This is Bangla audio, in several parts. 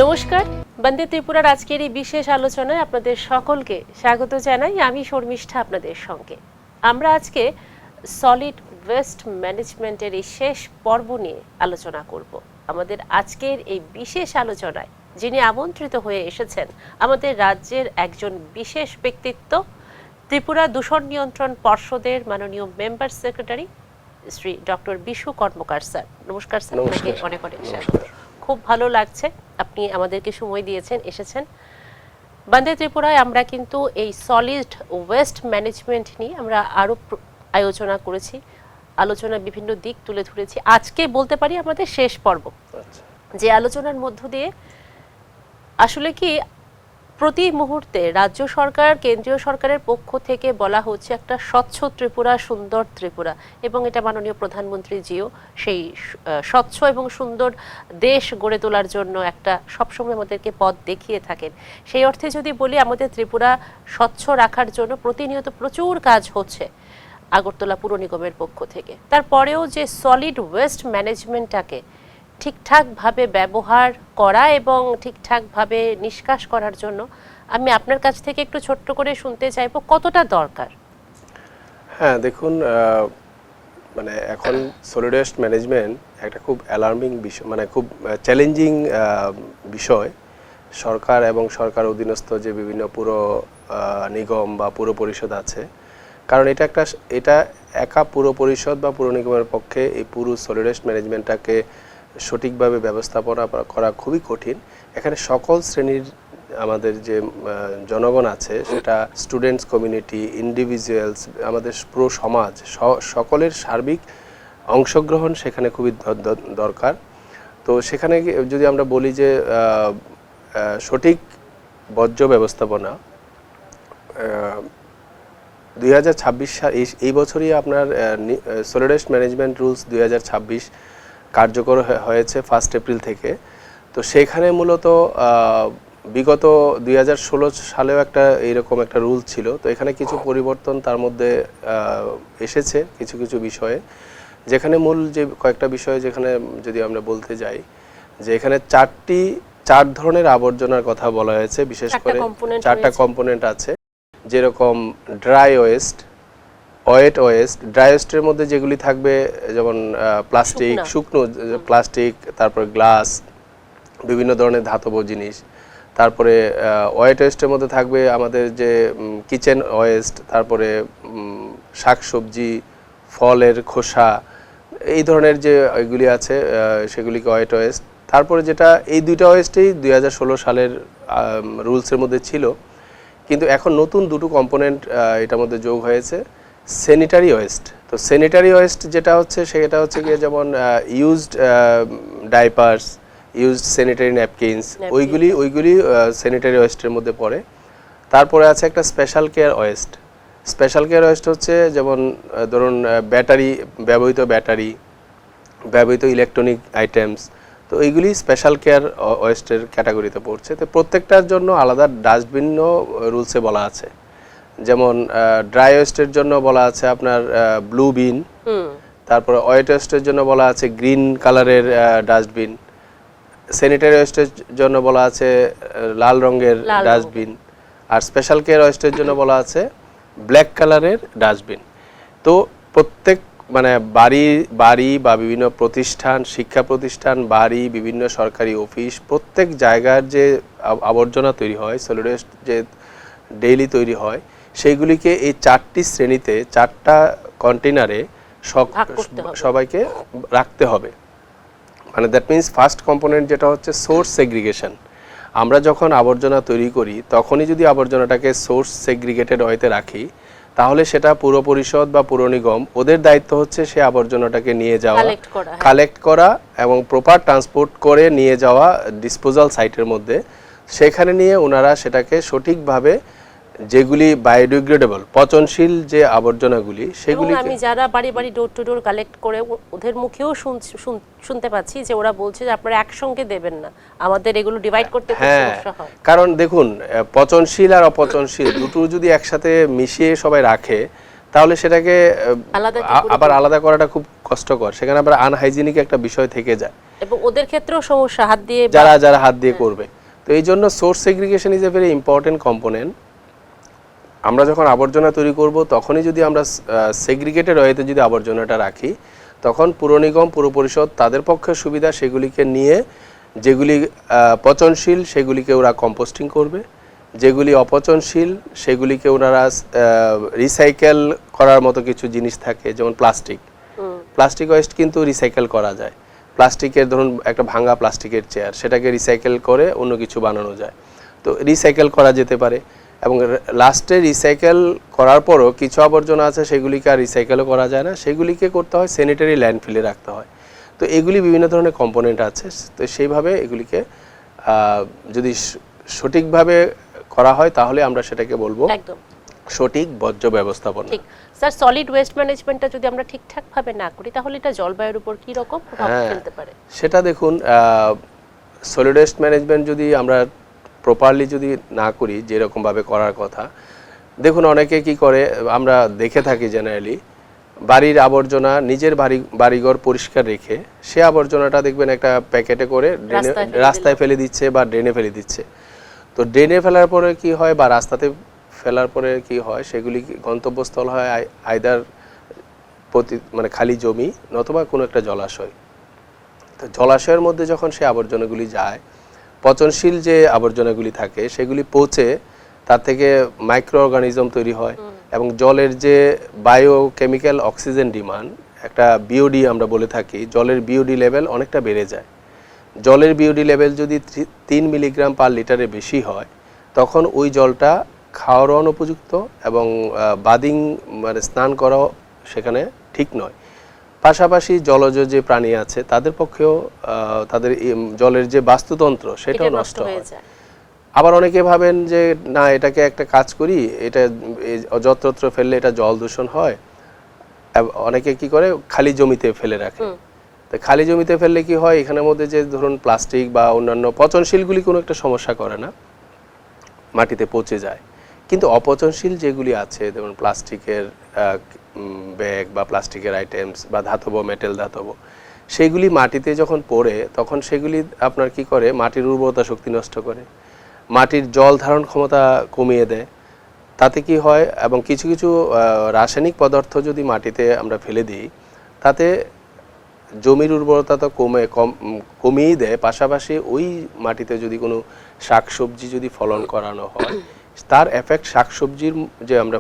নমস্কার, বন্দে ত্রিপুরার আজকের এই বিশেষ আলোচনায় আপনাদের সকলকে স্বাগত জানাই। আমি শর্মিষ্ঠা আপনাদের সঙ্গে। আমরা আজকে সলিড ওয়েস্ট ম্যানেজমেন্টের এই শেষ পর্ব নিয়ে আলোচনা করব। আমাদের আজকের এই বিশেষ আলোচনায় যিনি আমন্ত্রিত হয়ে এসেছেন আমাদের রাজ্যের একজন বিশেষ ব্যক্তিত্ব, ত্রিপুরা দূষণ নিয়ন্ত্রণ পর্ষদের মাননীয় member secretary Shri doctor Bishu Karmakar sir. নমস্কার স্যার, আপনাকে অনেক অনেক স্বাগত। খুব ভালো লাগছে আপনি আমাদেরকে সময় দিয়েছেন, এসেছেন। বন্দে ত্রিপুরায় আমরা কিন্তু এই সলিড ওয়েস্ট ম্যানেজমেন্ট নিয়ে আমরা আরও আলোচনা করেছি, আলোচনা বিভিন্ন দিক তুলে ধরেছি। আজকে বলতে পারি আমাদের শেষ পর্ব, যে আলোচনার মধ্য দিয়ে আসলে কি প্রতি মুহূর্তে রাজ্য সরকার, কেন্দ্রীয় সরকারের পক্ষ থেকে বলা হচ্ছে একটা স্বচ্ছ ত্রিপুরা, সুন্দর ত্রিপুরা, এবং এটা মাননীয় প্রধানমন্ত্রীজিও সেই স্বচ্ছ এবং সুন্দর দেশ গড়ে তোলার জন্য একটা সবসময় আমাদেরকে পথ দেখিয়ে থাকেন। সেই অর্থে যদি বলি, আমাদের ত্রিপুরা স্বচ্ছ রাখার জন্য প্রতিনিয়ত প্রচুর কাজ হচ্ছে আগরতলা পুর নিগমের পক্ষ থেকে। তারপরেও যে সলিড ওয়েস্ট ম্যানেজমেন্টটাকে ঠিকঠাকভাবে ব্যবহার করা এবং ঠিকঠাকভাবে নিষ্কাশ করার জন্য আমি আপনার কাছ থেকে একটু ছোট্ট করে শুনতে চাইবো কতটা দরকার। হ্যাঁ, দেখুন, মানে এখন সলিড ওয়েস্ট ম্যানেজমেন্ট একটা খুব অ্যালার্মিং বিষয়, মানে খুব চ্যালেঞ্জিং বিষয়। সরকার এবং সরকার অধীনস্থ যে বিভিন্ন পুর নিগম বা পুর পরিষদ আছে, কারণ এটা একা পুর পরিষদ বা পুর নিগমের পক্ষে এই পুরো সলিড ওয়েস্ট ম্যানেজমেন্টটাকে সঠিকভাবে ব্যবস্থাপনা করা খুবই কঠিন। এখানে সকল শ্রেণীর আমাদের যে জনগণ আছে, সেটা স্টুডেন্টস কমিউনিটি, ইন্ডিভিজুয়ালস, আমাদের পুরো সমাজ, সকলের সার্বিক অংশগ্রহণ সেখানে খুবই দরকার। তো সেখানে যদি আমরা বলি যে সঠিক বর্জ্য ব্যবস্থাপনা 2026 সাল, এই বছরই আপনার সলিড ওয়েস্ট ম্যানেজমেন্ট রুলস 2026 কার্যকর হয়েছে 1 এপ্রিল থেকে। তো সেখানে মূলত বিগত 2016 সালেও এইরকম একটা রুল ছিল। তো এখানে কিছু পরিবর্তন তার মধ্যে এসেছে কিছু কিছু বিষয়ে, যেখানে মূল যে কয়েকটা বিষয় যেখানে যদি আমরা বলতে যাই, যে এখানে 4 ধরনের আবর্জনার কথা বলা হয়েছে। বিশেষ করে 4টা কম্পোনেন্ট আছে, যেরকম dry waste, wet waste. Dry ওয়েস্টের মধ্যে যেগুলি থাকবে যেমন প্লাস্টিক, শুকনো প্লাস্টিক, তারপর গ্লাস, বিভিন্ন ধরনের ধাতব জিনিস। তারপরে ওয়েট ওয়েস্টের মধ্যে থাকবে আমাদের যে কিচেন ওয়েস্ট, তারপরে শাকসবজি, ফলের খোসা, এই ধরনের যে এগুলি আছে সেগুলিকে ওয়েট ওয়েস্ট। তারপরে যেটা, এই দুইটা ওয়েস্টেই 2016 সালের রুলসের মধ্যে ছিল, কিন্তু এখন নতুন দুটো কম্পোনেন্ট এটার মধ্যে যোগ হয়েছে, স্যানিটারি ওয়েস্ট। তো স্যানিটারি ওয়েস্ট যেটা হচ্ছে, সেটা হচ্ছে গিয়ে যেমন used diapers, used sanitary napkins, ওইগুলি স্যানিটারি ওয়েস্টের মধ্যে পড়ে। তারপরে আছে একটা special care West. Special care West হচ্ছে যেমন ধরুন ব্যাটারি, ব্যবহৃত ইলেকট্রনিক আইটেমস। তো এইগুলি স্পেশাল কেয়ার ওয়েস্টের ক্যাটাগরিতে পড়ছে। তো প্রত্যেকটার জন্য আলাদা ডাস্টবিনও রুলসে বলা আছে। যেমন ড্রাই ওয়েস্টের জন্য বলা আছে আপনার ব্লু বিন, তারপরে ওয়েট ওয়েস্টের জন্য বলা আছে গ্রিন কালারের ডাস্টবিন, স্যানিটারি ওয়েস্টের জন্য বলা আছে লাল রঙের ডাস্টবিন, আর স্পেশাল কেয়ার ওয়েস্টের জন্য বলা আছে ব্ল্যাক কালারের ডাস্টবিন। তো প্রত্যেক মানে বাড়ি বা বিভিন্ন প্রতিষ্ঠান, শিক্ষা প্রতিষ্ঠান, বাড়ি, বিভিন্ন সরকারি অফিস, প্রত্যেক জায়গার যে আবর্জনা তৈরি হয়, সলিড ওয়েস্ট যে ডেইলি তৈরি হয়, সেইগুলিকে এই 4টি শ্রেণীতে, 4টা কন্টেনারে সবাইকে রাখতে হবে। মানে দ্যাট মিনস ফার্স্ট কম্পোনেন্ট যেটা হচ্ছে সোর্স সেগ্রিগেশন। আমরা যখন আবর্জনা তৈরি করি, তখনই যদি আবর্জনাটাকে সোর্স সেগ্রিগেটেড ওয়েতে রাখি, তাহলে সেটা পুর পরিষদ বা পুর নিগম, ওদের দায়িত্ব হচ্ছে সে আবর্জনাটাকে নিয়ে যাওয়া, কালেক্ট করা এবং প্রপার ট্রান্সপোর্ট করে নিয়ে যাওয়া ডিসপোজাল সাইটের মধ্যে। সেখানে নিয়ে ওনারা সেটাকে সঠিকভাবে, যেগুলি বায়োডিগ্রেডেবল, পচনশীল যে আবর্জনাগুলি, সেগুলি আমি যারা বাড়ি বাড়ি ডোর টু ডোর কালেক্ট করে, ওদের মুখেও শুনতে পাচ্ছি যে ওরা বলছে যে আপনারা একসঙ্গে দেবেন না, আমাদের এগুলো ডিভাইড করতে খুব সমস্যা হয়। কারণ দেখুন, পচনশীল আর অপচনশীল দুটো যদি একসাথে মিশিয়ে সবাই রাখে, তাহলে সেটাকে আবার আলাদা করাটা খুব কষ্টকর। সেখানে আবার আনহাইজিনিক একটা বিষয় থেকে যায়। এবং ওদের ক্ষেত্রেও সমস্যা হাত দিয়ে যারা হাত দিয়ে করবে। তো এই জন্য source segregation is a very important component. আমরা যখন আবর্জনা তৈরি করব তখনই যদি আমরা সেগ্রিগেটেড ওয়েতে যদি আবর্জনাটা রাখি, তখন পুর নিগম, পুর পরিষদ তাদের পক্ষে সুবিধা সেগুলিকে নিয়ে, যেগুলি পচনশীল সেগুলিকে ওরা কম্পোস্টিং করবে, যেগুলি অপচনশীল সেগুলিকে ওনারা রিসাইকেল করার মতো কিছু জিনিস থাকে, যেমন প্লাস্টিক ওয়েস্ট কিন্তু রিসাইকেল করা যায়। প্লাস্টিকের ধরুন একটা ভাঙা প্লাস্টিকের চেয়ার, সেটাকে রিসাইকেল করে অন্য কিছু বানানো যায়, তো রিসাইকেল করা যেতে পারে। এবং লাস্টে রিসাইকেল করার পরও কিছু আবর্জনা আছে সেগুলিকে আর রিসাইকেলও করা যায় না, সেগুলিকে করতে হয় স্যানিটারি ল্যান্ডফিলে রাখতে হয়। তো এগুলি বিভিন্ন ধরনের কম্পোনেন্ট আছে, তো সেইভাবে এগুলিকে যদি সঠিকভাবে করা হয় তাহলে আমরা সেটাকে বলবো একদম সঠিক বর্জ্য ব্যবস্থাপনা। ঠিক স্যার, সলিড ওয়েস্ট ম্যানেজমেন্টটা যদি আমরা ঠিকঠাকভাবে না করি তাহলে এটা জলবায়ুর উপর কি রকম প্রভাব ফেলতে পারে? সেটা দেখুন, সলিড ওয়েস্ট ম্যানেজমেন্ট যদি আমরা প্রপারলি যদি না করি যেরকমভাবে করার কথা, দেখুন অনেকে কি করে আমরা দেখে থাকি জেনারেলি, বাড়ির আবর্জনা নিজের বাড়িঘর পরিষ্কার রেখে সে আবর্জনাটা দেখবেন একটা প্যাকেটে করে রাস্তায় ফেলে দিচ্ছে বা ড্রেনে ফেলে দিচ্ছে। তো ড্রেনে ফেলার পরে কি হয় বা রাস্তাতে ফেলার পরে কি হয়, সেগুলি গন্তব্যস্থল হয় আইদার মানে খালি জমি নতুবা কোনো একটা জলাশয়। তো জলাশয়ের মধ্যে যখন সে আবর্জনাগুলি যায়, পচনশীল যে আবর্জনাগুলি থাকে সেগুলি পচে তার থেকে মাইক্রো অর্গানিজম তৈরি হয়, এবং জলের যে বায়োকেমিক্যাল অক্সিজেন ডিমান্ড, একটা বিওডি আমরা বলে থাকি, জলের বিওডি লেভেল অনেকটা বেড়ে যায়। জলের বিওডি লেভেল যদি 3 মিলিগ্রাম পার লিটারে বেশি হয়, তখন ওই জলটা খাওয়ার অনুপযুক্ত এবং বাদিং মানে স্নান করাও সেখানে ঠিক নয়। পাশাপাশি জলজ যে প্রাণী আছে তাদের পক্ষেও তাদের জলের যে বাস্তুতন্ত্র সেটাও নষ্ট হয়। আবার অনেকে ভাবেন যে না, এটাকে একটা কাজ করি, এটা যত্রত্র ফেললে এটা জল দূষণ হয়, অনেকে কি করে খালি জমিতে ফেলে রাখে। তো খালি জমিতে ফেললে কি হয়, এখানের মধ্যে যে ধরুন প্লাস্টিক বা অন্যান্য পচনশীলগুলি কোনো একটা সমস্যা করে না, মাটিতে পচে যায়। কিন্তু অপচনশীল যেগুলি আছে, যেমন প্লাস্টিকের ব্যাগ বা প্লাস্টিকের আইটেমস বা ধাতব মেটেল ধাতব, সেগুলি মাটিতে যখন পড়ে তখন সেগুলি আপনার কি করে, মাটির উর্বরতা শক্তি নষ্ট করে, মাটির জল ধারণ ক্ষমতা কমিয়ে দেয়। তাতে কি হয়, এবং কিছু কিছু রাসায়নিক পদার্থ যদি মাটিতে আমরা ফেলে দিই, তাতে জমির উর্বরতা তো কমিয়েই দেয়, পাশাপাশি ওই মাটিতে যদি কোনো শাকসবজি যদি ফলন করানো হয়, তার এফেক্ট শাকসবজির যে আমরা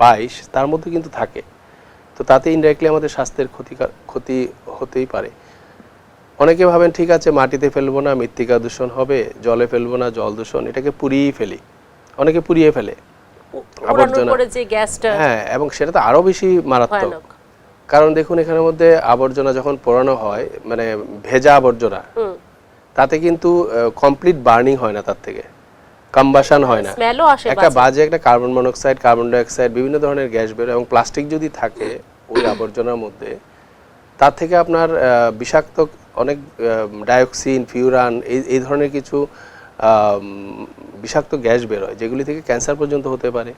পাই তার মধ্যে কিন্তু থাকে। তো তাতে ইনডাইরেক্টলি আমাদের স্বাস্থ্যের ক্ষতি হতেই পারে। অনেকে ভাবেন ঠিক আছে মাটিতে ফেলবো না, মৃত্তিকা দূষণ হবে, জলে ফেলবো না, জল দূষণ, এটাকে পুড়িয়ে ফেলি, অনেকে পুড়িয়ে ফেলে আবর্জনা, হ্যাঁ, এবং সেটা তো আরো বেশি মারাত্মক। কারণ দেখুন এখানের মধ্যে আবর্জনা যখন পোড়ানো হয়, মানে ভেজা আবর্জনা, তাতে কিন্তু কমপ্লিট বার্নিং হয় না, তার থেকে কম্বাশন হয় না, একটা বাজে একটা কার্বন মনোক্সাইড, কার্বন ডাইঅক্সাইড, বিভিন্ন ধরনের গ্যাস বের। এবং প্লাস্টিক যদি থাকে ওই আবর্জনার মধ্যে, তার থেকে আপনার বিষাক্ত অনেক ডাইঅক্সিন, ফিউরান, এই ধরনের কিছু বিষাক্ত গ্যাস বেরোয়, যেগুলি থেকে ক্যান্সার পর্যন্ত হতে পারে।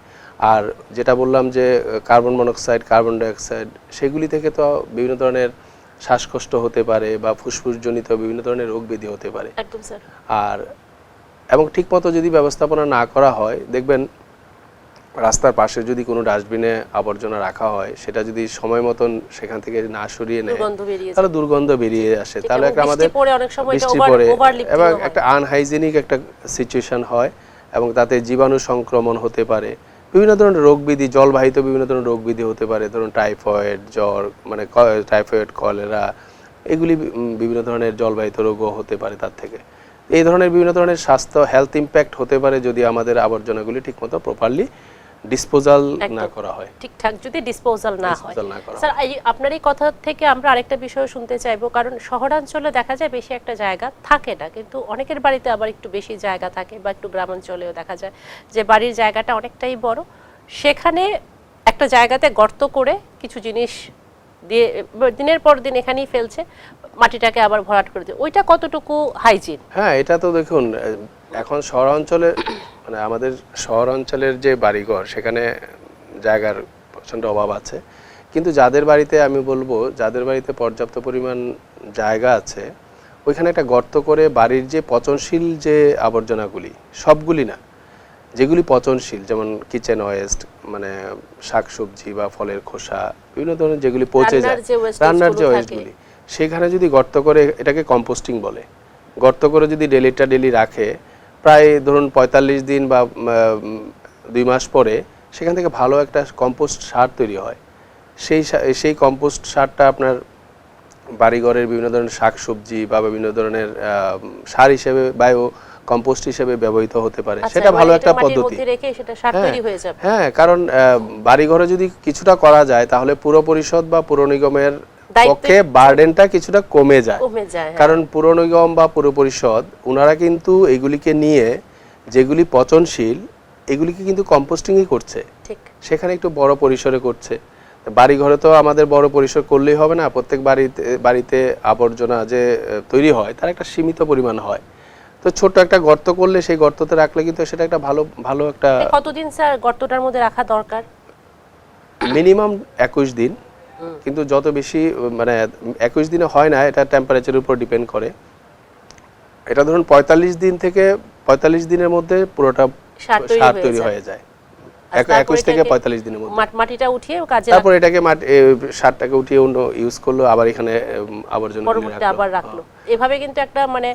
আর যেটা বললাম যে কার্বন মনোক্সাইড, কার্বন ডাইঅক্সাইড, সেগুলি থেকে তো বিভিন্ন ধরনের শ্বাসকষ্ট হতে পারে বা ফুসফুসজনিত বিভিন্ন ধরনের রোগ ব্যাধি হতে পারে। একদম স্যার। আর এবং ঠিকমতো যদি ব্যবস্থাপনা না করা হয়, দেখবেন রাস্তার পাশে যদি কোনো ডাস্টবিনে আবর্জনা রাখা হয়, সেটা যদি সময় মতন সেখান থেকে না সরিয়ে নেয়, তাহলে দুর্গন্ধ বেরিয়ে আসে, তাহলে একটা আমাদের বৃষ্টি পড়ে এবং একটা আনহাইজেনিক একটা সিচুয়েশন হয়, এবং তাতে জীবাণু সংক্রমণ হতে পারে, বিভিন্ন ধরনের রোগ ব্যাধি, জলবাহিত বিভিন্ন ধরনের রোগ ব্যাধি হতে পারে, ধরুন টাইফয়েড, জ্বর, মানে টাইফয়েড, কলেরা, এগুলি বিভিন্ন ধরনের জলবাহিত রোগও হতে পারে তার থেকে। এই ধরনের বিভিন্ন ধরনের স্বাস্থ্য হেলথ ইম্প্যাক্ট হতে পারে যদি আমাদের আবর্জনাগুলি ঠিকমতো প্রপারলি ডিসপোজাল না করা হয়, ঠিকঠাক যদি ডিসপোজাল না হয়। স্যার, আপনার এই কথা থেকে আমরা আরেকটা বিষয় শুনতে চাইবো, কারণ শহরাঞ্চলে দেখা যায় বেশি একটা জায়গা থাকে না, কিন্তু অনেকের বাড়িতে আবার একটু বেশি জায়গা থাকে, বা একটু গ্রামাঞ্চলেও দেখা যায় যে বাড়ির জায়গাটা অনেকটাই বড়, সেখানে একটা জায়গাতে গর্ত করে কিছু জিনিস দিয়ে দিনের পর দিন এখানেই ফেলছে, মাটিটাকে আবার ভরাট করে দিয়ে, ওইটা কতটুকু হাইজিন? হ্যাঁ, এটা তো দেখুন এখন শহরাঞ্চলে, মানে আমাদের শহরাঞ্চলের যে বাড়িঘর, সেখানে জায়গার প্রচণ্ড অভাব আছে, কিন্তু যাদের বাড়িতে আমি বলবো, যাদের বাড়িতে পর্যাপ্ত পরিমাণ জায়গা আছে, ওইখানে একটা গর্ত করে বাড়ির যে পচনশীল যে আবর্জনাগুলি, সবগুলি না, যেগুলি পচনশীল, যেমন কিচেন ওয়েস্ট, মানে শাকসবজি বা ফলের খোসা, বিভিন্ন ধরনের যেগুলি পচে যায়, রান্নার যে ওয়েস্টগুলি, সেখানে যদি গর্ত করে, এটাকে কম্পোস্টিং বলে, গর্ত করে যদি ডেলি রাখে, প্রায় ধরুন 45 দিন বা 2 মাস পরে সেখান থেকে ভালো একটা কম্পোস্ট সার তৈরি হয়। সেই কম্পোস্ট সারটা আপনার বাড়িঘরের বিভিন্ন ধরনের শাকসবজি বা বিভিন্ন ধরনের সার হিসেবে বায়ো কম্পোস্ট হিসেবে ব্যবহৃত হতে পারে। সেটা ভালো একটা পদ্ধতি। হ্যাঁ, কারণ বাড়িঘরে যদি কিছুটা করা যায় তাহলে পুর পরিষদ বা পুর নিগমের পক্ষে বার্ডেনটা কিছুটা কমে যায়। কারণ পুর নিগম বা পুর পরিষদ ওনারা কিন্তু এগুলিকে নিয়ে, যেগুলি পচনশীল এগুলিকে কিন্তু কম্পোস্টিংই করছে, সেখানে একটু বড় পরিসরে করছে। বাড়ি ঘরে তো আমাদের বড় পরিসর করলেই হবে না, প্রত্যেক বাড়িতে আবর্জনা যে তৈরি হয় তার একটা সীমিত পরিমাণ হয়। তো ছোট একটা গর্ত করলে সেই গর্ততে রাখলে কিন্তু সেটা একটা ভালো একটা। কতদিন স্যার গর্তটার মধ্যে রাখা দরকার? মিনিমাম 21 দিন, কিন্তু যত বেশি মানে 21 দিনে হয় না, এটা টেম্পারেচারের উপর ডিপেন্ড করে। এটা ধরুন 45 দিন থেকে 45 দিনের মধ্যে পুরোটা সার তৈরি হয়ে যায়। 21 থেকে 45 দিনের মধ্যে মাটিটা উঠিয়ে কাজে, তারপর এটাকে সারটাকে উঠিয়ে অন্য ইউজ করলো, আবার এখানে আবর্জনা পরবর্তীতে আবার রাখলো। এভাবে কিন্তু একটা মানে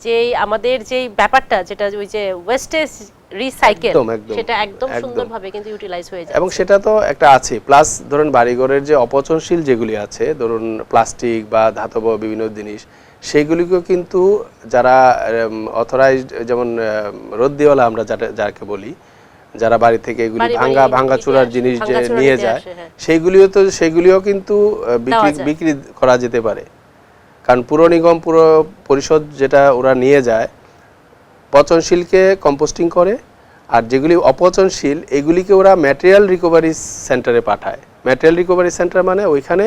যেই আমাদের যেই ব্যাপারটা, যেটা ওই যে ওয়েস্টেজ রিসাইকেল, সেটা একদম সুন্দরভাবে কিন্তু ইউটিলাইজ হয়ে যায়। এবং সেটা তো একটা আছে, প্লাস ধরুন বাড়িঘরের যে অপচনশীল যেগুলি আছে, ধরুন প্লাস্টিক বা ধাতব বিভিন্ন জিনিস, সেইগুলিকেও কিন্তু যারা অথরাইজড, যেমন রদ্দিওয়ালা আমরা যাকে বলি, যারা বাড়ি থেকে এগুলি ভাঙা চূড়ার জিনিস যে নিয়ে যায়, সেগুলিও কিন্তু বিক্রি করা যেতে পারে। কারণ পুর নিগম, পুর পরিষদ যেটা ওরা নিয়ে যায়, পচনশীলকে কম্পোস্টিং করে, আর যেগুলি অপচনশীল এগুলিকে ওরা ম্যাটেরিয়াল রিকভারি সেন্টারে পাঠায়। ম্যাটেরিয়াল রিকভারি সেন্টার মানে ওইখানে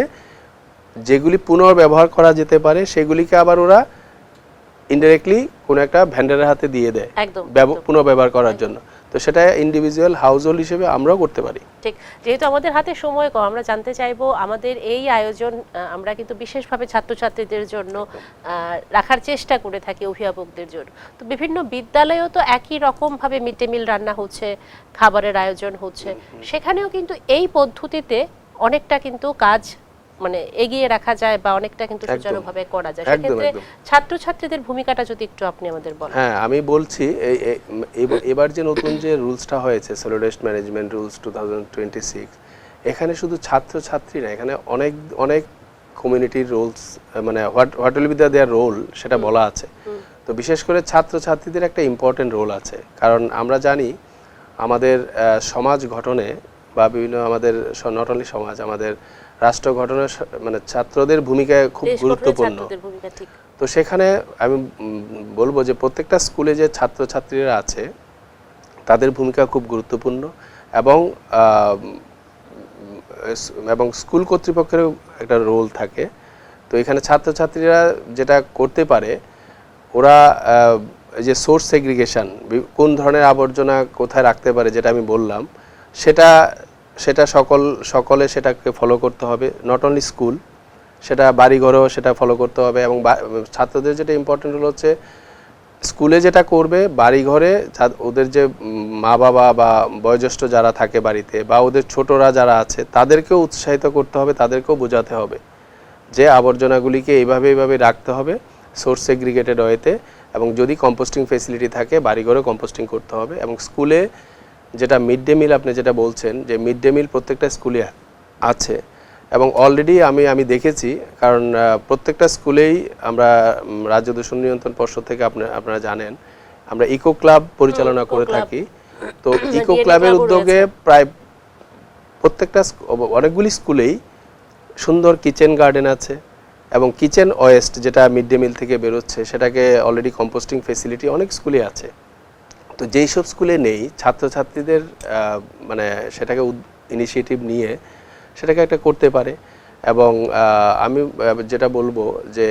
যেগুলি পুনর্ব্যবহার করা যেতে পারে সেগুলিকে আবার ওরা ইনডাইরেক্টলি কোনো একটা ভেন্ডারের হাতে দিয়ে দেয় পুনর্ব্যবহার করার জন্য। তো সেটা ইন্ডিভিজুয়াল হাউস হোল্ড হিসেবে আমরাও করতে পারি। ঠিক, যেহেতু আমাদের হাতে সময় কম, আমরা জানতে চাইবো আমাদের এই আয়োজন আমরা কিন্তু বিশেষভাবে ছাত্রছাত্রীদের জন্য রাখার চেষ্টা করে থাকি, অভিভাবকদের জন্য। তো বিভিন্ন বিদ্যালয়েও তো একই রকমভাবে মিড ডে মিল রান্না হচ্ছে, খাবারের আয়োজন হচ্ছে, সেখানেও কিন্তু এই পদ্ধতিতে অনেকটা কিন্তু কাজ মানে এগিয়ে রাখা যায় বা অনেকটা কিন্তু সুচারুভাবে করা যায়। সেক্ষেত্রে ছাত্রছাত্রীদের ভূমিকাটা যদি একটু আপনি আমাদের বলেন। হ্যাঁ, আমি বলছি, এবার যে নতুন যে রুলসটা হয়েছে, সলিড ওয়েস্ট ম্যানেজমেন্ট রুলস 2026, এখানে শুধু ছাত্রছাত্রী না, এখানে অনেক কমিউনিটির রুলস, মানে what will be their role সেটা বলা আছে। তো বিশেষ করে ছাত্রছাত্রীদের একটা ইম্পর্টেন্ট রোল আছে, কারণ আমরা জানি আমাদের সমাজ গঠনে বা বিভিন্ন আমাদের নট অনলি সমাজ, আমাদের রাষ্ট্র গঠনের মানে ছাত্রদের ভূমিকা খুব গুরুত্বপূর্ণ। তো সেখানে আমি বলবো যে প্রত্যেকটা স্কুলে যে ছাত্রছাত্রীরা আছে তাদের ভূমিকা খুব গুরুত্বপূর্ণ, এবং স্কুল কর্তৃপক্ষেরও একটা রোল থাকে। তো এখানে ছাত্রছাত্রীরা যেটা করতে পারে, ওরা যে সোর্স সেগ্রিগেশন, কোন ধরনের আবর্জনা কোথায় রাখতে পারে, যেটা আমি বললাম, সেটা সকলে সেটাকে ফলো করতে হবে। নট অনলি স্কুল, সেটা বাড়িঘরেও সেটা ফলো করতে হবে। এবং ছাত্রদের যেটা ইম্পর্টেন্ট হলো হচ্ছে স্কুলে যেটা করবে, বাড়িঘরে ওদের যে মা বাবা বা বয়োজ্যেষ্ঠ যারা থাকে বাড়িতে, বা ওদের ছোটরা যারা আছে, তাদেরকেও উৎসাহিত করতে হবে, তাদেরকেও বোঝাতে হবে যে আবর্জনাগুলিকে এইভাবে রাখতে হবে সোর্স সেগ্রিগেটেড ওয়েতে। এবং যদি কম্পোস্টিং ফেসিলিটি থাকে, বাড়িঘরে কম্পোস্টিং করতে হবে। এবং স্কুলে যেটা মিড ডে মিল, আপনি যেটা বলছেন যে মিড ডে মিল প্রত্যেকটা স্কুলে আছে, এবং অলরেডি আমি দেখেছি, কারণ প্রত্যেকটা স্কুলেই আমরা রাজ্য দূষণ নিয়ন্ত্রণ পর্ষদ থেকে আপনারা জানেন আমরা ইকো ক্লাব পরিচালনা করে থাকি। তো ইকো ক্লাবের উদ্যোগে প্রায় প্রত্যেকটা অনেকগুলি স্কুলেই সুন্দর কিচেন গার্ডেন আছে, এবং কিচেন ওয়েস্ট যেটা মিড ডে মিল থেকে বেরোচ্ছে সেটাকে অলরেডি কম্পোস্টিং ফেসিলিটি অনেক স্কুলে আছে। তো যেই সব স্কুলে নেই, ছাত্রছাত্রীদের মানে সেটাকে ইনিশিয়েটিভ নিয়ে সেটাকে একটা করতে পারে। এবং আমি যেটা বলবো যে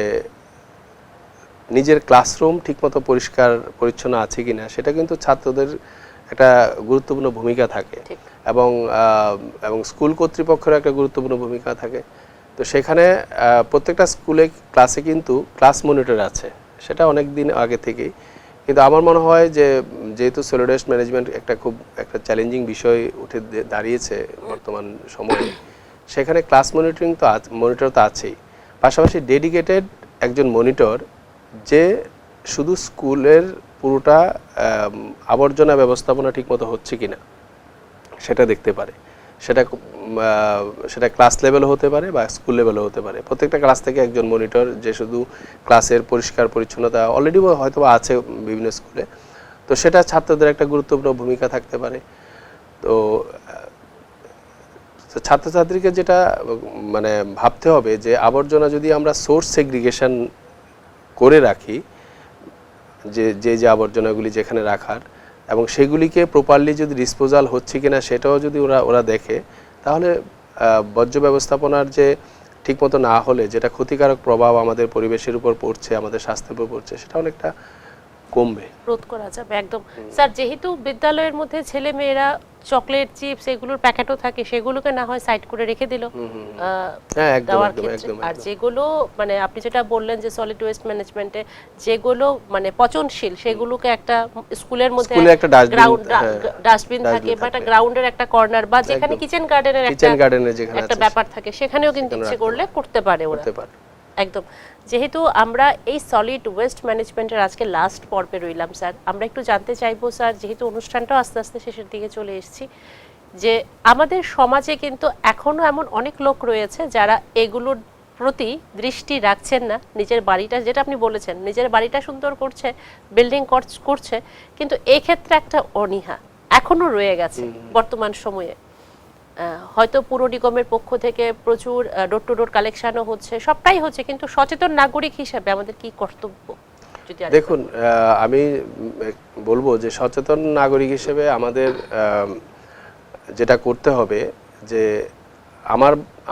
নিজের ক্লাসরুম ঠিকমতো পরিষ্কার পরিচ্ছন্ন আছে কিনা, সেটা কিন্তু ছাত্রদের একটা গুরুত্বপূর্ণ ভূমিকা থাকে, এবং স্কুল কর্তৃপক্ষের একটা গুরুত্বপূর্ণ ভূমিকা থাকে। তো সেখানে প্রত্যেকটা ক্লাসে কিন্তু ক্লাস মনিটর আছে, সেটা অনেক দিন আগে থেকেই। কিন্তু আমার মনে হয় যে যেহেতু সলিড ওয়েস্ট ম্যানেজমেন্ট খুব একটা চ্যালেঞ্জিং বিষয় উঠে দাঁড়িয়েছে বর্তমান সময়ে, সেখানে ক্লাস মনিটর তো আছেই, পাশাপাশি ডেডিকেটেড একজন মনিটর যে শুধু স্কুলের পুরোটা আবর্জনা ব্যবস্থাপনা ঠিকমতো হচ্ছে কিনা সেটা দেখতে পারে। সেটা ক্লাস লেভেলও হতে পারে বা স্কুল লেভেলও হতে পারে। প্রত্যেকটা ক্লাস থেকে একজন মনিটর যে শুধু ক্লাসের পরিষ্কার পরিচ্ছন্নতা অলরেডি হয়তো আছে বিভিন্ন স্কুলে, তো সেটা ছাত্রদের একটা গুরুত্বপূর্ণ ভূমিকা থাকতে পারে। তো ছাত্রছাত্রীকে যেটা মানে ভাবতে হবে যে আবর্জনা যদি আমরা সোর্স সেগ্রিগেশন করে রাখি, যে আবর্জনাগুলি যেখানে রাখার, এবং সেগুলিকে প্রপারলি যদি ডিসপোজাল হচ্ছে কিনা সেটাও যদি ওরা দেখে, তাহলে বর্জ্য ব্যবস্থাপনার যে ঠিকমতো না হলে যেটা ক্ষতিকারক প্রভাব আমাদের পরিবেশের উপর পড়ছে, আমাদের স্বাস্থ্যের উপর পড়ছে, সেটা অনেকটা কমবে, রোধ করা যাবে। একদম স্যার, যেহেতু বিদ্যালয়ের মধ্যে ছেলে মেয়েরা চকলেট চিপস এগুলোর প্যাকেটও থাকে, সেগুলোকে না হয় সাইড করে রেখে দিল দেওয়ার ক্ষেত্রে, আর যেগুলো মানে আপনি যেটা বললেন যে সলিড ওয়েস্ট ম্যানেজমেন্টে যেগুলো মানে পচনশীল সেগুলোকে একটা স্কুলের মধ্যে একটা ডাস্টবিন থাকে বা একটা গ্রাউন্ডের একটা কর্নার বা যেখানে কিচেন গার্ডেনের একটা ব্যাপার থাকে, সেখানেও কিন্তু ইচ্ছে করলে করতে পারে ওরা। একদম। যেহেতু আমরা এই সলিড ওয়েস্ট ম্যানেজমেন্টের আজকে লাস্ট পর্বে রইলাম স্যার, আমরা একটু জানতে চাইবো স্যার, যেহেতু অনুষ্ঠানটাও আস্তে আস্তে শেষের দিকে চলে এসেছি, যে আমাদের সমাজে কিন্তু এখনো এমন অনেক লোক রয়েছে যারা এগুলোর প্রতি দৃষ্টি রাখছেন না। নিজের বাড়িটা, যেটা আপনি বলেছেন, নিজের বাড়িটা সুন্দর করছে, বিল্ডিং করছে, কিন্তু এই ক্ষেত্রে একটা অনীহা এখনো রয়ে গেছে বর্তমান সময়ে। হয়তো পুর নিগমের পক্ষ থেকে প্রচুর ডোর টু ডোর কালেকশনও হচ্ছে, সবটাই হচ্ছে, কিন্তু সচেতন নাগরিক হিসেবে আমাদের কি কর্তব্য? দেখুন, আমি বলবো যে সচেতন নাগরিক হিসেবে আমাদের যেটা করতে হবে যে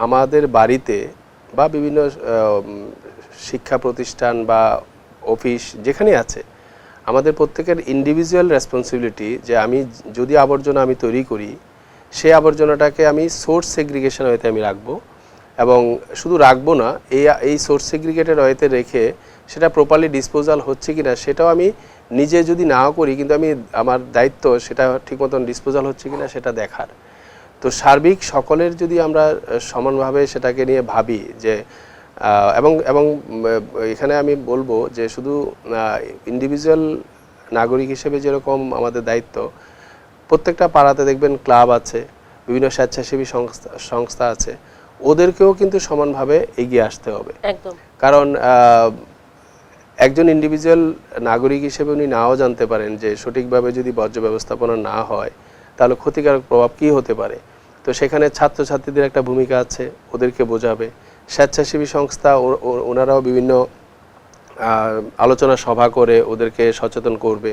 আমাদের বাড়িতে বা বিভিন্ন শিক্ষা প্রতিষ্ঠান বা অফিস যেখানে আছে, আমাদের প্রত্যেকের ইন্ডিভিজুয়াল রেসপন্সিবিলিটি যে আমি যদি আবর্জনা আমি তৈরি করি, সেই আবর্জনাটাকে আমি সোর্স সেগ্রিগেশন ওয়েতে আমি রাখবো, এবং শুধু রাখবো না, এই সোর্স সেগ্রিগেটেড ওয়েতে রেখে সেটা প্রপারলি ডিসপোজাল হচ্ছে কিনা সেটাও আমি নিজে যদি নাও করি, কিন্তু আমি আমার দায়িত্ব সেটা ঠিক মতন ডিসপোজাল হচ্ছে কিনা সেটা দেখার। তো সার্বিক সকলের যদি আমরা সমানভাবে সেটাকে নিয়ে ভাবি যে এবং এখানে আমি বলবো যে শুধু ইন্ডিভিজুয়াল নাগরিক হিসেবে যেরকম আমাদের দায়িত্ব, প্রত্যেকটা পাড়াতে দেখবেন ক্লাব আছে, বিভিন্ন স্বেচ্ছাসেবী সংস্থা আছে, ওদেরকেও কিন্তু সমানভাবে এগিয়ে আসতে হবে। একদম। কারণ একজন ইন্ডিভিজুয়াল নাগরিক হিসেবে উনি নাও জানতে পারেন যে সঠিকভাবে যদি বর্জ্য ব্যবস্থাপনা না হয় তাহলে ক্ষতিকারক প্রভাব কী হতে পারে। তো সেখানে ছাত্রছাত্রীদের একটা ভূমিকা আছে, ওদেরকে বোঝাবে। স্বেচ্ছাসেবী সংস্থা ওনারাও বিভিন্ন আলোচনা সভা করে ওদেরকে সচেতন করবে।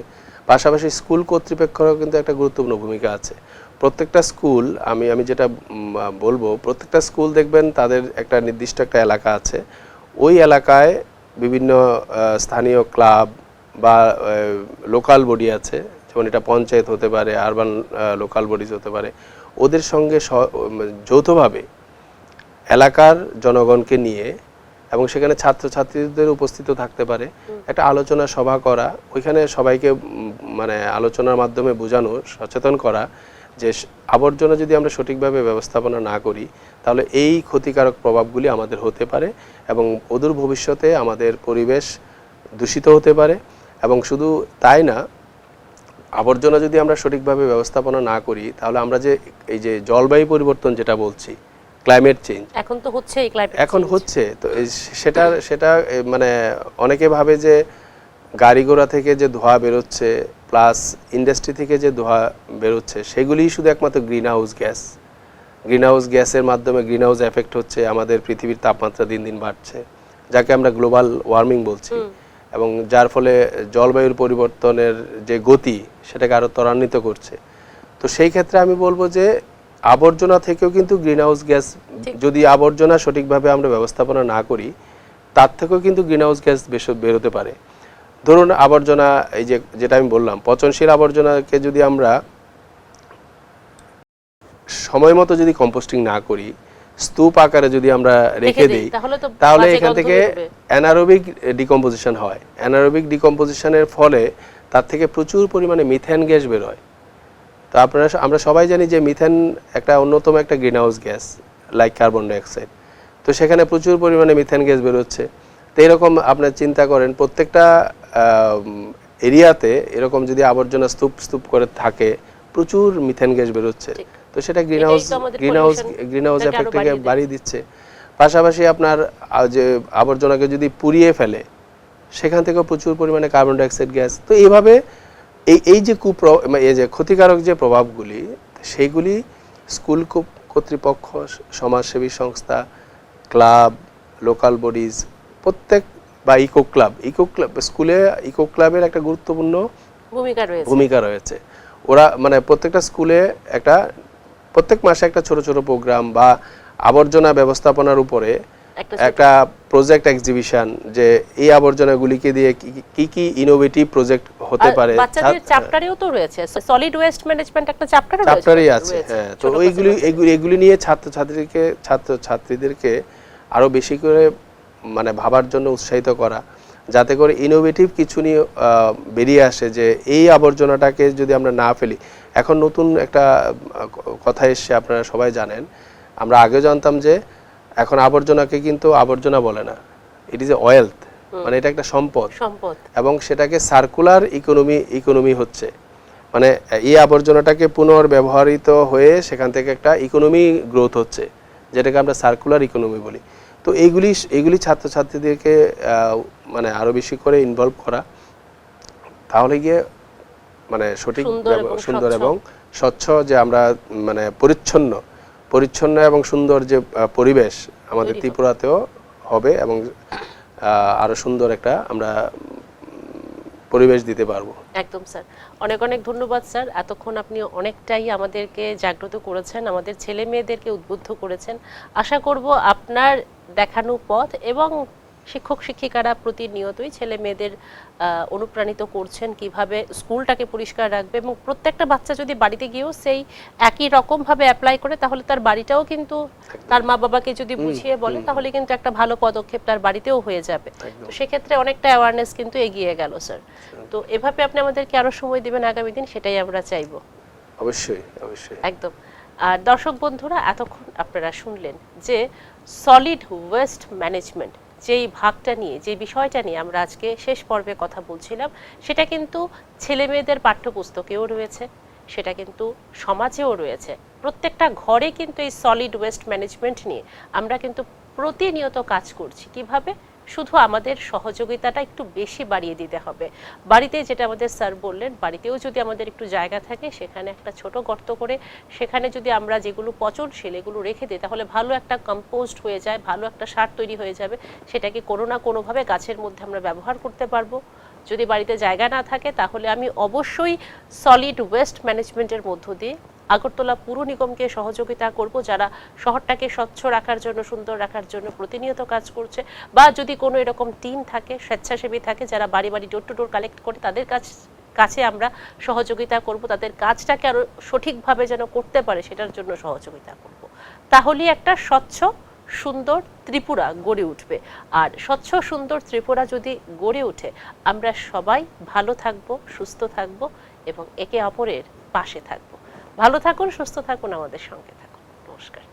পাশাপাশি স্কুল কর্তৃপক্ষেরও কিন্তু একটা গুরুত্বপূর্ণ ভূমিকা আছে। প্রত্যেকটা স্কুল, আমি যেটা বলবো, প্রত্যেকটা স্কুল দেখবেন তাদের একটা নির্দিষ্ট একটা এলাকা আছে, ওই এলাকায় বিভিন্ন স্থানীয় ক্লাব বা লোকাল বডি আছে, যেমন এটা পঞ্চায়েত হতে পারে, আরবান লোকাল বডিজ হতে পারে, ওদের সঙ্গে যৌথভাবে এলাকার জনগণকে নিয়ে, এবং সেখানে ছাত্রছাত্রীদের উপস্থিত থাকতে পারে, একটা আলোচনা সভা করা, ওইখানে সবাইকে মানে আলোচনার মাধ্যমে বোঝানো, সচেতন করা যে আবর্জনা যদি আমরা সঠিকভাবে ব্যবস্থাপনা না করি তাহলে এই ক্ষতিকারক প্রভাবগুলি আমাদের হতে পারে, এবং অদূর ভবিষ্যতে আমাদের পরিবেশ দূষিত হতে পারে। এবং শুধু তাই না, আবর্জনা যদি আমরা সঠিকভাবে ব্যবস্থাপনা না করি তাহলে আমরা যে এই যে জলবায়ু পরিবর্তন যেটা বলছি, ক্লাইমেট চেঞ্জ, এখন তো হচ্ছেই, এখন হচ্ছে, তো সেটা মানে অনেকে ভাবে যে গাড়ি ঘোড়া থেকে যে ধোঁয়া বেরোচ্ছে প্লাস ইন্ডাস্ট্রি থেকে যে ধোঁয়া বেরোচ্ছে সেগুলিই শুধু একমাত্র গ্রিন হাউস গ্যাসের মাধ্যমে গ্রিন হাউস এফেক্ট হচ্ছে, আমাদের পৃথিবীর তাপমাত্রা দিন দিন বাড়ছে, যাকে আমরা গ্লোবাল ওয়ার্মিং বলছি, এবং যার ফলে জলবায়ুর পরিবর্তনের যে গতি সেটাকে আরও ত্বরান্বিত করছে। তো সেই ক্ষেত্রে আমি বলবো যে আবর্জনা থেকেও কিন্তু গ্রিন হাউস গ্যাস, যদি আবর্জনা সঠিকভাবে আমরা ব্যবস্থাপনা না করি, তার থেকেও কিন্তু গ্রিন হাউস গ্যাস বেরোতে পারে। ধরুন আবর্জনা, এই যেটা আমি বললাম, পচনশীল আবর্জনাকে যদি আমরা সময় মতো যদি কম্পোস্টিং না করি, স্তূপ আকারে যদি আমরা রেখে দিই তাহলে তো তাহলে বাজে এখান গন্ধ থেকে বেরোবে। অ্যানারোবিক ডিকম্পোজিশন হয়। অ্যানারোবিক ডিকম্পোজিশনের ফলে তার থেকে প্রচুর পরিমাণে মিথেন গ্যাস বের হয়। তো আমরা সবাই জানি যে মিথেন একটা অন্যতম একটা green house gas like carbon dioxide. তো সেখানে প্রচুর পরিমাণে মিথেন গ্যাস বেরোচ্ছে। তো এরকম আপনার চিন্তা করেন প্রত্যেকটা এরিয়াতে এরকম যদি আবর্জনা স্তূপ স্তূপ করে থাকে প্রচুর মিথেন গ্যাস বেরোচ্ছে। ঠিক। তো সেটা এটাই তো আমাদের গ্রিন হাউস pollution টাকে আরো এফেক্টকে বাড়িয়ে বাড়িয়ে দিচ্ছে। পাশাপাশি আপনার যে আবর্জনাকে যদি পুড়িয়ে ফেলে সেখান থেকেও প্রচুর পরিমাণে কার্বন ডাইঅক্সাইড গ্যাস। তো এইভাবে এই যে এই যে ক্ষতিকারক যে প্রভাবগুলি সেইগুলি স্কুল কর্তৃপক্ষ, সমাজসেবী সংস্থা, ক্লাব, লোকাল বডিজ প্রত্যেক বা ইকো ক্লাব স্কুলে ইকো ক্লাবের একটা গুরুত্বপূর্ণ ভূমিকা রয়েছে। ওরা মানে প্রত্যেকটা স্কুলে প্রত্যেক মাসে একটা ছোট ছোট প্রোগ্রাম বা আবর্জনা ব্যবস্থাপনার উপরে একটা প্রজেক্ট এক্সিবিশন, যে এই আবর্জনাগুলিকে দিয়ে কি কি ইনোভেটিভ প্রজেক্ট হতে পারে। বাচ্চাদের চ্যাপ্টারেও তো রয়েছে, সলিড ওয়েস্ট ম্যানেজমেন্ট একটা চ্যাপ্টারই আছে। হ্যাঁ, তো এগুলি নিয়ে ছাত্রছাত্রীদেরকে আরো বেশি করে মানে ভাবার জন্য উৎসাহিত করা, যাতে করে ইনোভেটিভ কিছু নিয়ে বেরিয়ে আসে যে এই আবর্জনাটাকে যদি আমরা না ফেলি। এখন নতুন একটা কথা এসছে, আপনারা সবাই জানেন, আমরা আগে জানতাম যে এখন আবর্জনাকে কিন্তু আবর্জনা বলে না, ইট ইজ এ ওয়েলথ, মানে এটা একটা সম্পদ, এবং সেটাকে সার্কুলার ইকোনমি হচ্ছে। মানে এই আবর্জনাটাকে পুনর্ব্যবহৃত হয়ে সেখান থেকে একটা ইকোনমি গ্রোথ হচ্ছে, যেটাকে আমরা সার্কুলার ইকোনমি বলি। তো এইগুলি ছাত্রছাত্রীদেরকে মানে আরো বেশি করে ইনভলভ করা, তাহলে গিয়ে মানে সঠিক সুন্দর এবং স্বচ্ছ যে আমরা মানে পরিচ্ছন্ন এবং সুন্দর যে পরিবেশ আমাদের ত্রিপুরাতেও হবে, এবং আরো সুন্দর একটা আমরা পরিবেশ দিতে পারবো। একদম স্যার, অনেক অনেক ধন্যবাদ স্যার। এতক্ষণ আপনি অনেকটাই আমাদেরকে জাগ্রত করেছেন, আমাদের ছেলে মেয়েদেরকে উদ্বুদ্ধ করেছেন। আশা করব আপনার দেখানো পথ এবং শিক্ষক শিক্ষিকারা প্রতিনিয়তই ছেলে মেয়েদের অনুপ্রাণিত করছেন কিভাবে স্কুলটাকে পরিষ্কার রাখবে, এবং প্রত্যেকটা বাচ্চা যদি বাড়িতে গিয়েও সেই একই রকম ভাবে অ্যাপ্লাই করে তাহলে তার বাড়িটাও কিন্তু তার মা বাবাকে যদি বুঝিয়ে বলে তাহলে কিন্তু একটা ভালো পদক্ষেপ তার বাড়িতেও হয়ে যাবে। তো সেক্ষেত্রে অনেকটা অ্যাওয়ারনেস কিন্তু এগিয়ে গেল স্যার। তো এভাবে আপনি আমাদেরকে আরো সময় দিবেন আগামী দিন, সেটাই আমরা চাইবো। অবশ্যই একদম। আর দর্শক বন্ধুরা, এতক্ষণ আপনারা শুনলেন যে সলিড ওয়েস্ট ম্যানেজমেন্ট যেই ভাগটা নিয়ে, যে বিষয়টা নিয়ে আমরা আজকে শেষ পর্বে কথা বলছিলাম, সেটা কিন্তু ছেলে মেয়েদের পাঠ্যপুস্তকেও রয়েছে, সেটা কিন্তু সমাজেও রয়েছে। প্রত্যেকটা ঘরে কিন্তু এই সলিড ওয়েস্ট ম্যানেজমেন্ট নিয়ে আমরা কিন্তু প্রতিনিয়ত কাজ করছি। কিভাবে? শুধু আমাদের সহযোগিতাটা একটু বেশি বাড়িয়ে দিতে হবে। বাড়িতে যেটা আমাদের স্যার বললেন, বাড়িতেও যদি আমাদের একটু জায়গা থাকে সেখানে একটা ছোট গর্ত করে সেখানে যদি আমরা যেগুলো পচনশীল এগুলো রেখে দিই তাহলে ভালো একটা কম্পোস্ট হয়ে যায়, ভালো একটা সার তৈরি হয়ে যাবে, সেটাকে কোনো না কোনোভাবে গাছের মধ্যে আমরা ব্যবহার করতে পারবো। যদি বাড়িতে জায়গা না থাকে তাহলে আমি অবশ্যই সলিড ওয়েস্ট ম্যানেজমেন্টের মধ্য দিয়ে আগরতলা পুর নিগমকে সহযোগিতা করব, যারা শহরটাকে স্বচ্ছ রাখার জন্য, সুন্দর রাখার জন্য প্রতিনিয়ত কাজ করছে। বা যদি কোনো এরকম টিম থাকে, স্বেচ্ছাসেবী থাকে যারা বাড়ি বাড়ি ডোর টু ডোর কালেক্ট করে, তাদের কাছে আমরা সহযোগিতা করব, তাদের কাজটাকে আরো সঠিকভাবে যেন করতে পারে সেটার জন্য সহযোগিতা করব। তাহলেই একটা স্বচ্ছ সুন্দর ত্রিপুরা গড়ে উঠবে। আর স্বচ্ছ সুন্দর ত্রিপুরা যদি গড়ে ওঠে আমরা সবাই ভালো থাকব, সুস্থ থাকব এবং একে অপরের পাশে থাকব। ভালো থাকুন, সুস্থ থাকুন, আমাদের সঙ্গে থাকুন। নমস্কার।